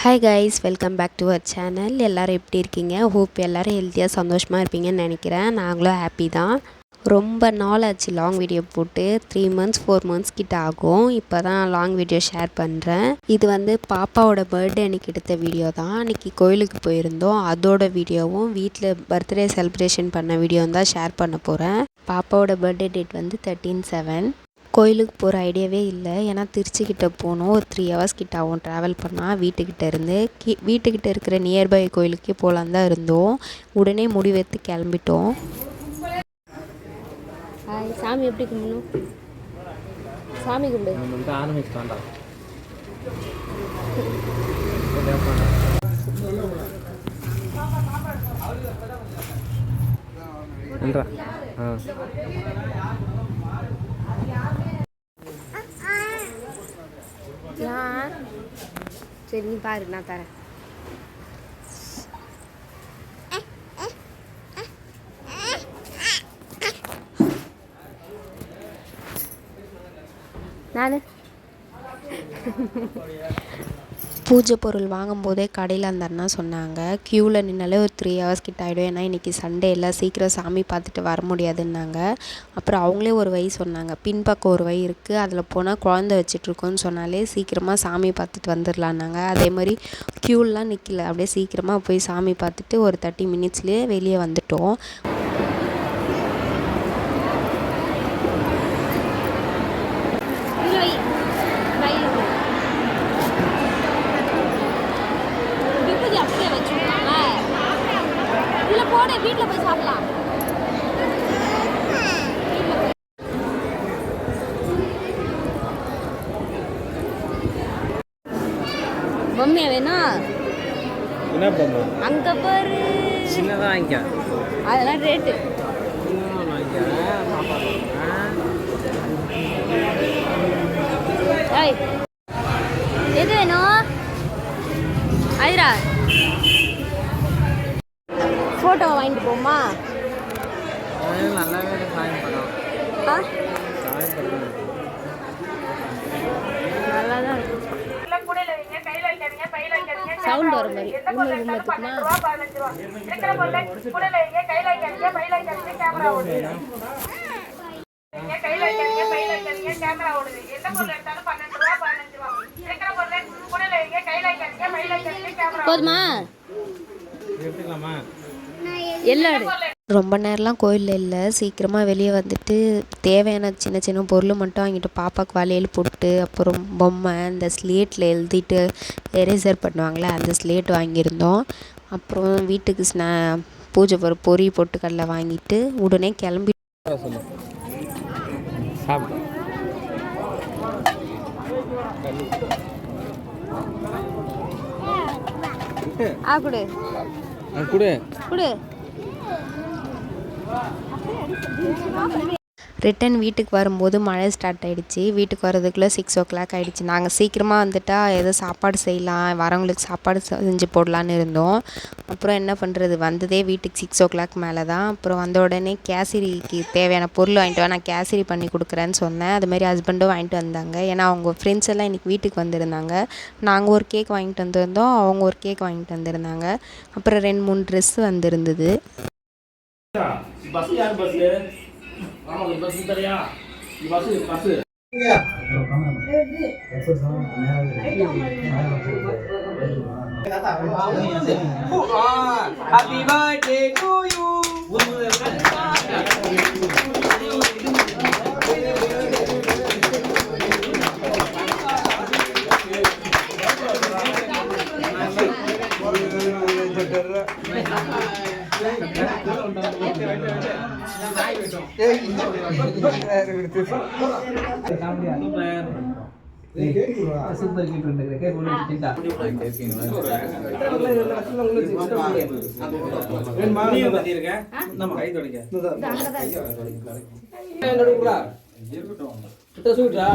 Hi guys, welcome back to our channel. எல்லோரும் எப்படி இருக்கீங்க? ஹோப் எல்லோரும் ஹெல்த்தியாக சந்தோஷமாக இருப்பீங்கன்னு நினைக்கிறேன். நாங்களும் ஹாப்பி தான். ரொம்ப நாள் ஆச்சு லாங் வீடியோ போட்டு. 3 months 4 months கிட்ட ஆகும். இப்போ தான் லாங் வீடியோ ஷேர் பண்ணுறேன். இது வந்து பாப்பாவோட பர்த்டே அன்றைக்கி எடுத்த வீடியோ தான். அன்றைக்கி கோயிலுக்கு போயிருந்தோம். அதோட வீடியோவும் வீட்டில் பர்த்டே செலிப்ரேஷன் பண்ண வீடியோவும் தான் ஷேர் பண்ண போகிறேன். பாப்பாவோட பர்த்டே டேட் வந்து 13/7. கோயிலுக்கு போகிற ஐடியாவே இல்லை. ஏன்னா திருச்சிக்கிட்ட போகணும். ஒரு 3 hours கிட்ட ஆகும் ட்ராவல் பண்ணால் வீட்டுக்கிட்ட இருந்து. வீட்டுக்கிட்ட இருக்கிற நியர்பை கோயிலுக்கே போகலான் தான் இருந்தோம். உடனே முடிவெடுத்து கிளம்பிட்டோம். சாமி எப்படி கும்பிடணும்? சாமி கும்பிடு. ஆரம்பிச்சிட்டாண்டா. சரி, நீ பாரு, நான் தரேன். நான் பூஜை பொருள் வாங்கும்போதே கடையில் அந்த அண்ணா சொன்னாங்க, க்யூவில் நின்னாலே ஒரு 3 hours கிட்ட ஆகிடும். ஏன்னா இன்றைக்கி சண்டே எல்லாம் சீக்கிரம் சாமி பார்த்துட்டு வர முடியாதுன்னாங்க. அப்புறம் அவங்களே ஒரு வழி சொன்னாங்க. பின்பக்கம் ஒரு வழி இருக்குது, அதில் போனால் குழந்தை வச்சிட்ருக்கோன்னு சொன்னாலே சீக்கிரமாக சாமி பார்த்துட்டு வந்துடலான்னாங்க. அதே மாதிரி க்யூலாம் நிற்கல, அப்படியே சீக்கிரமாக போய் சாமி பார்த்துட்டு ஒரு 30 minutesலேயே வெளியே வந்துட்டோம். வீட்டில் போய் சாப்பிடலாம். பொம்மையா வேணா? என்ன பொம்மை? அங்க பாரு, சின்னதா வாங்கிக்க. அதெல்லாம் ரேட்டு. எது வேணும்? ஐரா ஃபோட்டோ வாங்கிட்டு போமா? நல்லா தான் இருக்கும். சவுண்ட் வர மாதிரி இருக்குமா? போதுமா? ரொம்ப நேரம்லாம் கோயிலில் இல்லை. சீக்கிரமாக வெளியே வந்துட்டு தேவையான சின்ன சின்ன பொருள் மட்டும் வாங்கிட்டு பாப்பாவுக்கு வளையல் போட்டு, அப்புறம் பொம்மை, இந்த ஸ்லேட்டில் எழுதிட்டு எரேசர் பண்ணுவாங்களே அந்த ஸ்லேட் வாங்கியிருந்தோம். அப்புறம் வீட்டுக்கு பூஜை பொரி பொட்டுக்கடலை வாங்கிட்டு உடனே கிளம்பி குடு. ரிட்டன் வீட்டுக்கு வரும்போது மழை ஸ்டார்ட் ஆகிடுச்சு. வீட்டுக்கு வரதுக்குள்ளே 6 o'clock ஆகிடுச்சு. நாங்கள் சீக்கிரமாக வந்துட்டால் ஏதோ சாப்பாடு செய்யலாம், வரவங்களுக்கு சாப்பாடு செஞ்சு போடலான்னு இருந்தோம். அப்புறம் என்ன பண்ணுறது, வந்ததே வீட்டுக்கு 6 o'clock மேலே தான். அப்புறம் வந்த உடனே கேசரிக்கு தேவையான பொருள் வாங்கிட்டு வா, நான் கேசரி பண்ணி கொடுக்குறேன்னு சொன்னேன். அதுமாதிரி ஹஸ்பண்டும் வாங்கிட்டு வந்தாங்க. ஏன்னா அவங்க ஃப்ரெண்ட்ஸ் எல்லாம் இன்றைக்கி வீட்டுக்கு வந்திருந்தாங்க. நாங்கள் ஒரு கேக் வாங்கிட்டு வந்திருந்தோம், அவங்க ஒரு கேக் வாங்கிட்டு வந்திருந்தாங்க. அப்புறம் 2-3 ட்ரெஸ் வந்திருந்தது. Happy birthday to you. Super kid இருக்கு. கேக் ஒன்னு திண்டா. நீ பத்தி இருக்க? நம்ம கை தொடங்க. என்னடா இருக்கட்டும். கிட்ட சூட்டா.